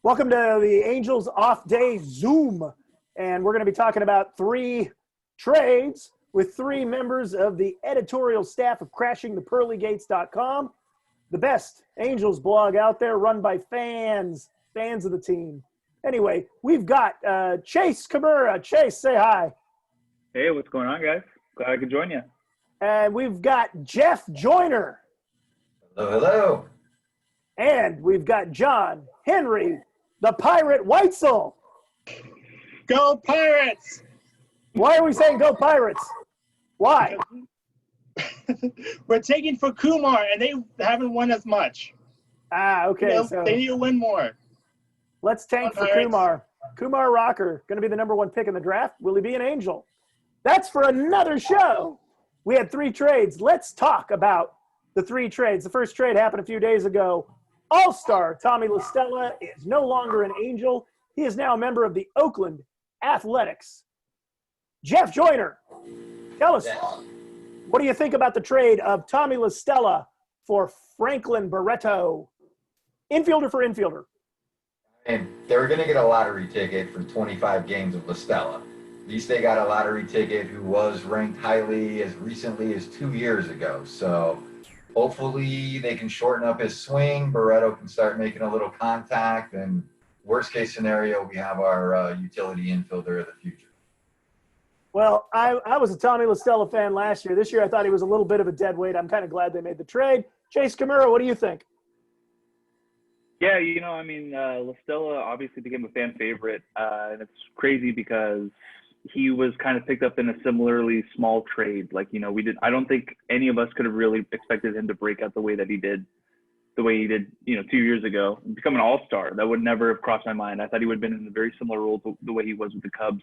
Welcome to the Angels Off Day Zoom. And we're going to be talking about 3 trades with 3 members of the editorial staff of CrashingThePearlyGates.com, the best Angels blog out there, run by fans of the team. Anyway, we've got Chase Kimura. Chase, say hi. Hey, what's going on, guys? Glad I could join you. And we've got Jeff Joyner. Hello, hello. And we've got John Henry, the Pirate Weitzel. Go Pirates! Why are we saying go Pirates? Why? We're taking for Kumar, and they haven't won as much. Ah, okay. So they need to win more. Let's tank for Pirates. Kumar. Kumar Rocker, going to be the number 1 pick in the draft. Will he be an Angel? That's for another show. We had 3 trades. Let's talk about the 3 trades. The first trade happened a few days ago. All-star Tommy LaStella is no longer an Angel. He is now a member of the Oakland Athletics. Jeff Joyner, tell us, what do you think about the trade of Tommy LaStella for FRANLIN BERRETO? Infielder for infielder. And they were going to get a lottery ticket for 25 games of LaStella. At least they got a lottery ticket who was ranked highly as recently as 2 years ago. So hopefully they can shorten up his swing. Berreto can start making a little contact. And worst case scenario, we have our utility infielder of the future. Well, I was a Tommy LaStella fan last year. This year I thought he was a little bit of a dead weight. I'm kind of glad they made the trade. Chase Kimura, what do you think? Yeah, LaStella obviously became a fan favorite, and it's crazy because he was kind of picked up in a similarly small trade. I don't think any of us could have really expected him to break out the way he did 2 years ago and become an all-star. That would never have crossed my mind. I thought he would have been in a very similar role to the way he was with the Cubs.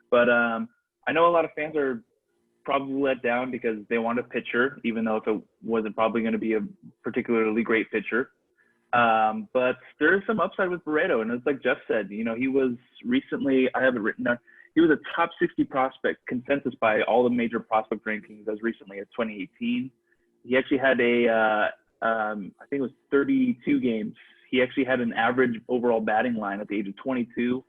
But I know a lot of fans are probably let down because they want a pitcher, even though if it wasn't probably going to be a particularly great pitcher. But there is some upside with Berreto, and it's like Jeff said, he was recently, I have it written down, he was a top 60 prospect consensus by all the major prospect rankings as recently as 2018. He actually had I think it was 32 games. He actually had an average overall batting line at the age of 22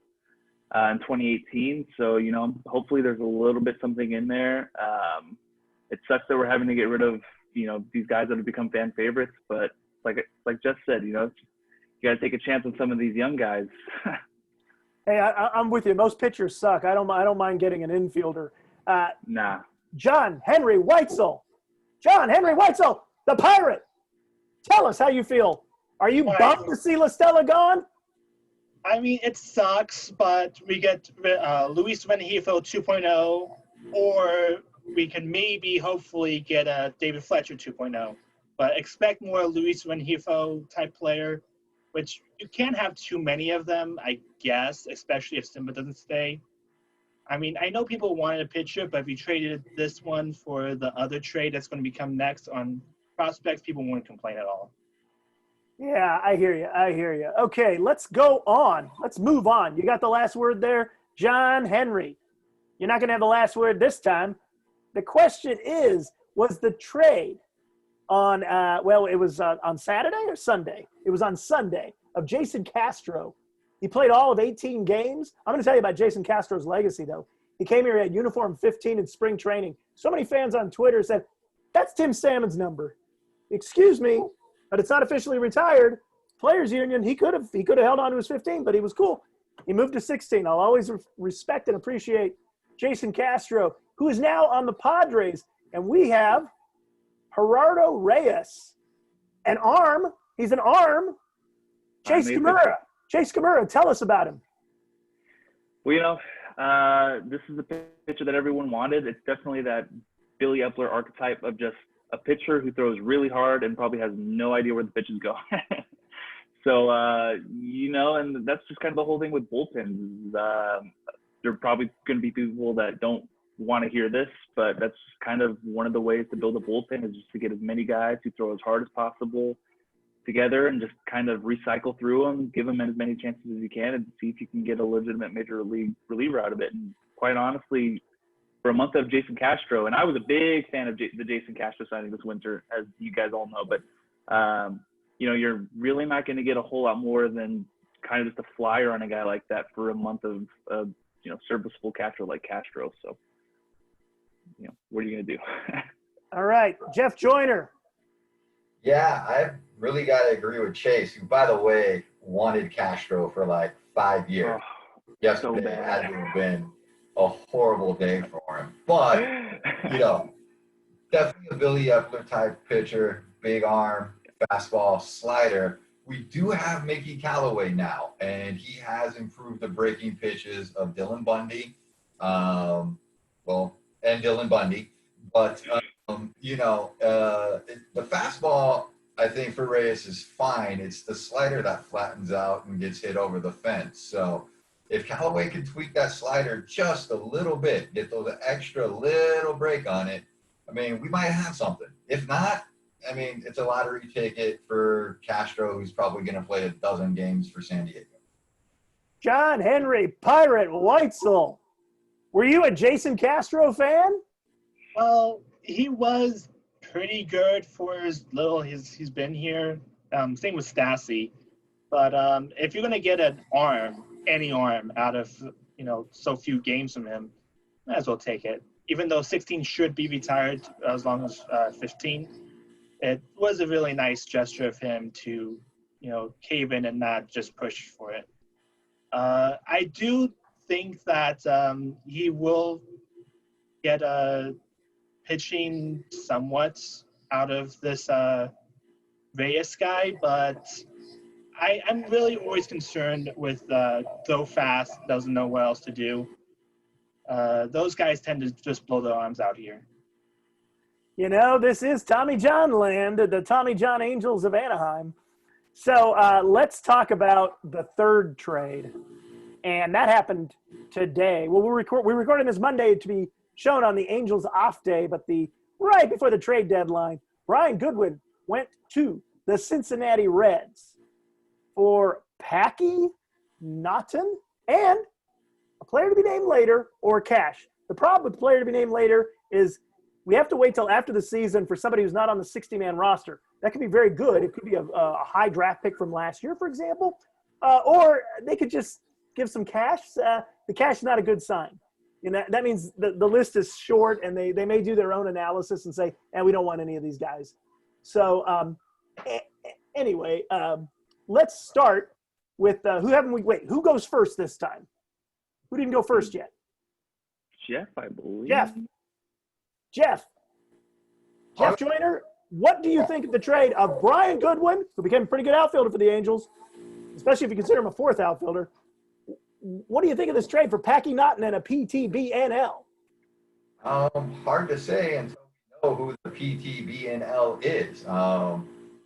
in 2018. So, hopefully there's a little bit something in there. It sucks that we're having to get rid of, these guys that have become fan favorites, but like Jeff said, you got to take a chance on some of these young guys. Hey, I'm with you. Most pitchers suck. I don't mind getting an infielder. Nah. John Henry Weitzel. John Henry Weitzel, the Pirate. Tell us how you feel. Are you bummed to see LaStella gone? I mean, it sucks, but we get Luis Rengifo 2.0, or we can hopefully get David Fletcher 2.0. But expect more Luis Rengifo type player, which you can't have too many of them, I guess, especially if Simba doesn't stay. I mean, I know people wanted a pitcher, but if you traded this one for the other trade that's going to become next on prospects, people won't complain at all. Yeah, I hear you. Okay, let's go on. Let's move on. You got the last word there, John Henry. You're not going to have the last word this time. The question is, was the trade on, it was on Saturday or Sunday? It was on Sunday, of Jason Castro. He played all of 18 games. I'm going to tell you about Jason Castro's legacy, though. He came here at uniform 15 in spring training. So many fans on Twitter said, that's Tim Salmon's number. Excuse me, but it's not officially retired. Players Union, he could have held on to his 15, but he was cool. He moved to 16. I'll always respect and appreciate Jason Castro, who is now on the Padres. And we have Gerardo Reyes, an arm. He's an arm. Chase Kimura. Chase Kimura, tell us about him. Well, this is the pitcher that everyone wanted. It's definitely that Billy Epler archetype of just a pitcher who throws really hard and probably has no idea where the pitches go. So, and that's just kind of the whole thing with bullpens. There are probably going to be people that don't want to hear this, but that's kind of one of the ways to build a bullpen is just to get as many guys who throw as hard as possible together and just kind of recycle through them, give them as many chances as you can, and see if you can get a legitimate major league reliever out of it. And quite honestly, for a month of Jason Castro, and I was a big fan of the Jason Castro signing this winter, as you guys all know, but you're really not going to get a whole lot more than kind of just a flyer on a guy like that for a month of serviceable catcher like Castro. So, what are you going to do? All right, Jeff Joyner. Yeah, I really got to agree with Chase, who, by the way, wanted Castro for like 5 years. Oh, Yesterday so had to have been a horrible day for him. But, definitely a Billy Epler type pitcher, big arm, fastball, slider. We do have Mickey Callaway now, and he has improved the breaking pitches of Dylan Bundy, and Dylan Bundy. But, the fastball, I think, for Reyes is fine. It's the slider that flattens out and gets hit over the fence. So if Callaway can tweak that slider just a little bit, get those extra little break on it, I mean, we might have something. If not, I mean, it's a lottery ticket for Castro, who's probably going to play a dozen games for San Diego. John Henry, Pirate Weitzel. Were you a Jason Castro fan? Well, he was pretty good for as little he's been here. Same with Stassi. But if you're going to get an arm, any arm, out of, so few games from him, might as well take it. Even though 16 should be retired as long as 15, it was a really nice gesture of him to, cave in and not just push for it. I do think that he will get pitching somewhat out of this Reyes guy, but I'm really always concerned with go fast, doesn't know what else to do. Those guys tend to just blow their arms out here. This is Tommy John land, the Tommy John Angels of Anaheim. So let's talk about the third trade. And that happened today. Well, we're recording this Monday to be shown on the Angels off day, but right before the trade deadline, Brian Goodwin went to the Cincinnati Reds for Packy, Naughton, and a player to be named later, or cash. The problem with the player to be named later is we have to wait till after the season for somebody who's not on the 60-man roster. That could be very good. It could be a high draft pick from last year, for example. Or they could just give some cash. The cash is not a good sign. That means the list is short, and they may do their own analysis and say, we don't want any of these guys. So anyway, let's start with who goes first this time? Who didn't go first yet? Jeff, I believe. Jeff Joyner, what do you think of the trade of Brian Goodwin, who became a pretty good outfielder for the Angels, especially if you consider him a fourth outfielder? What do you think of this trade for Packy Naughton and a PTBNL? Hard to say until we know who the PTBNL is. I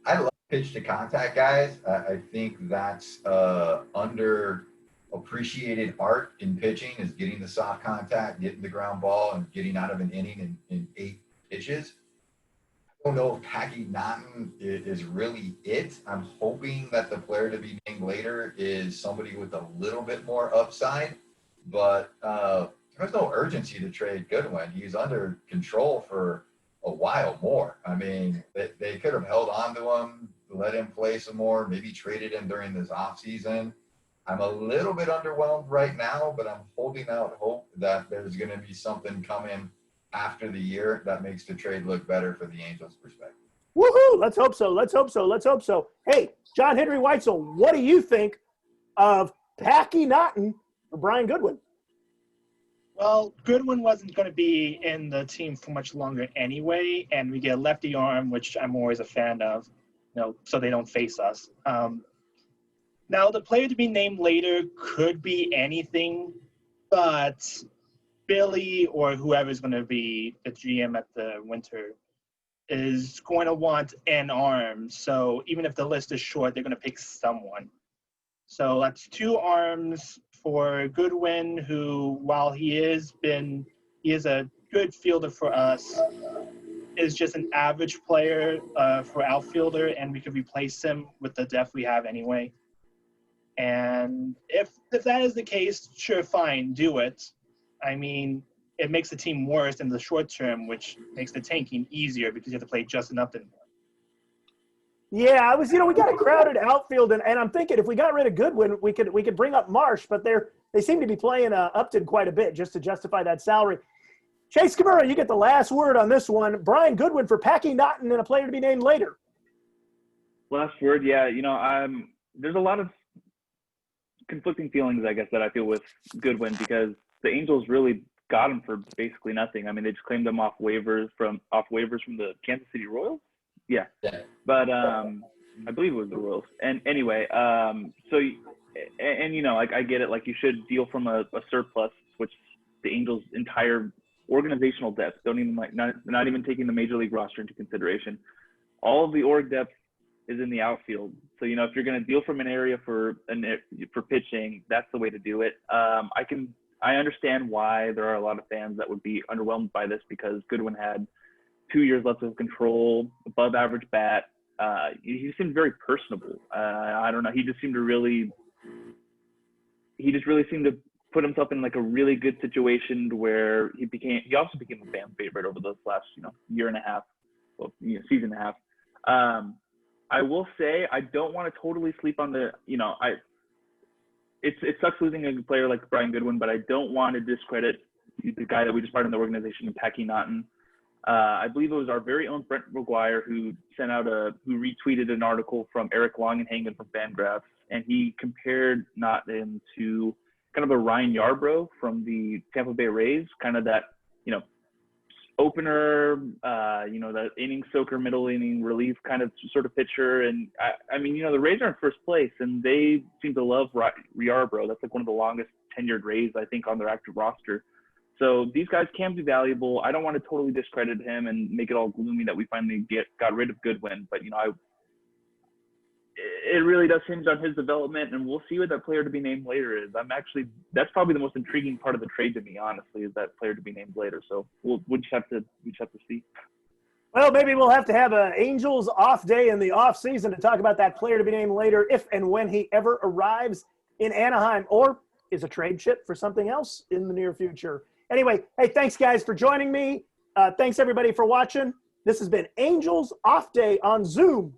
love pitch to contact guys. I think that's underappreciated art in pitching, is getting the soft contact, getting the ground ball, and getting out of an inning in 8 pitches. I don't know if Packy Naughton is really it. I'm hoping that the player to be named later is somebody with a little bit more upside, but there's no urgency to trade Goodwin. He's under control for a while more. I mean, they could have held on to him, let him play some more, maybe traded him during this offseason. I'm a little bit underwhelmed right now, but I'm holding out hope that there's going to be something coming after the year that makes the trade look better for the Angels' perspective. Woohoo! Let's hope so. Hey, John Henry Weitzel, what do you think of Packy Naughton for Brian Goodwin? Well, Goodwin wasn't going to be in the team for much longer anyway, and we get a lefty arm, which I'm always a fan of, so they don't face us. Now, the player to be named later could be anything, but Billy or whoever's going to be the GM at the winter is going to want an arm. So even if the list is short, they're going to pick someone. So that's 2 arms for Goodwin, who, while he is a good fielder for us, is just an average player for outfielder, and we could replace him with the depth we have anyway. And if that is the case, sure, fine, do it. I mean, it makes the team worse in the short term, which makes the tanking easier because you have to play Justin Upton. Yeah, I was. We got a crowded outfield, and I'm thinking if we got rid of Goodwin, we could bring up Marsh, but they seem to be playing Upton quite a bit just to justify that salary. Chase Kimura, you get the last word on this one. Brian Goodwin for Packy, Naughton, and a player to be named later. Last word, yeah. There's a lot of conflicting feelings, I guess, that I feel with Goodwin because the Angels really got him for basically nothing. I mean, they just claimed him off waivers from the Kansas City Royals. Yeah. But I believe it was the Royals. And anyway, I get it. Like, you should deal from a surplus, which the Angels' entire organizational depth don't even not even taking the major league roster into consideration. All of the org depth is in the outfield. So, if you're going to deal from an area for pitching, that's the way to do it. I understand why there are a lot of fans that would be underwhelmed by this because Goodwin had 2 years left of control, above average bat. He seemed very personable. I don't know. He just really seemed to put himself in like a really good situation where he also became a fan favorite over those last, year and a half, season and a half. I will say I don't want to totally sleep on it sucks losing a player like Brian Goodwin, but I don't want to discredit the guy that we just brought in the organization, Packy Naughton. I believe it was our very own Brent McGuire who retweeted an article from Eric Longenhagen from Fangraphs, and he compared Naughton to kind of a Ryan Yarbrough from the Tampa Bay Rays, kind of that, opener, that inning soaker, middle inning relief kind of sort of pitcher. And I mean, the Rays are in first place and they seem to love Yarbrough. That's like one of the longest tenured Rays, I think, on their active roster. So these guys can be valuable. I don't want to totally discredit him and make it all gloomy that we finally got rid of Goodwin, but it really does hinge on his development, and we'll see what that player to be named later is. That's probably the most intriguing part of the trade to me, honestly, is that player to be named later. So we'll just have to see. Well, maybe we'll have to have an Angels off day in the off season to talk about that player to be named later, if and when he ever arrives in Anaheim, or is a trade chip for something else in the near future. Anyway, hey, thanks guys for joining me. Thanks everybody for watching. This has been Angels Off Day on Zoom.